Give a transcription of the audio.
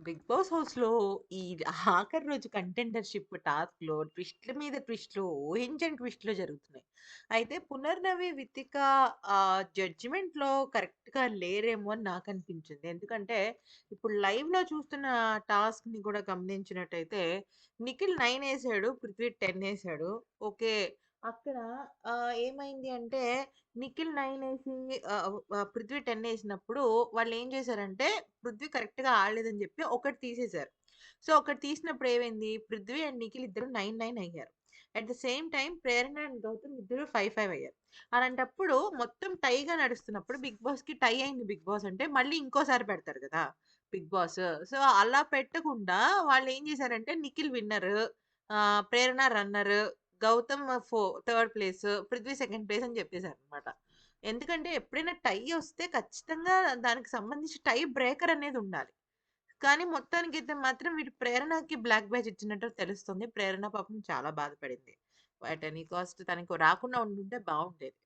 Big boss హౌస్‌లో ఈ ఆఖరి రోజు కంటెండర్‌షిప్ టాస్క్‌లో ట్విస్ట్‌ల మీద ట్విస్ట్‌లు, ఊహించని ట్విస్ట్‌లు జరుగుతున్నాయి. అయితే పునర్నవి, వితిక జడ్జిమెంట్‌లో కరెక్ట్‌గా లేరేమో అని నాకనిపించింది. ఎందుకంటే ఇప్పుడు లైవ్‌లో చూస్తున్న టాస్క్‌ని కూడా గమనించినట్టయితే నిఖిల్ 9 ఏసాడు. పృథ్వీ 10 ఏసాడు. ఓకే. అక్కడ ఏమైంది అంటే నిఖిల్ 9 ఏసి పృథ్వీ 10 ఏసినప్పుడు వాళ్ళేం చేశారంటే పృథ్వీ కరెక్ట్‌గా ఆడలేదని జెప్పి ఒకటి తీసేసారు. సో, ఒకటి తీసినప్పుడు ఏమైంది? పృథ్వీ అండ్ నిఖిల్ ఇద్దరు 9, 9 అయ్యారు. At the same time Prerana and Gautam ఇద్దరు 5, 5 అయ్యారు. అలాంటప్పుడు మొత్తం టైగా నడుస్తున్నప్పుడు బిగ్ బాస్‌కి టై అయింది బిగ్ బాస్ అంటే మళ్ళీ ఇంకోసారి పెడతారు గదా! Big boss. సో, అలా పెట్టకుండా వాళ్ళేం జేశారంటే Nikhil winner, Prerana runner, Gautam third place, Prithvi second place అని జెప్పేసారనమాట. ఎందుకంటే ఎప్పుడైనా టై ఒస్తే ఖచ్చితంగా దానికి సంబంధించి టై బ్రేకర్ అనేదుండాలి. కానీ మొత్తానికైతే మాత్రం వీడు ప్రేరణకి బ్లాక్ బ్యాచ్ ఇచ్చినట్టు తెలుస్తుంది. ప్రేరణ పాపం చాలా బాధపడింది. అట్ ఎనీ కాస్ట్ తనకు రాకుండా ఉండుంటే బావుండేది.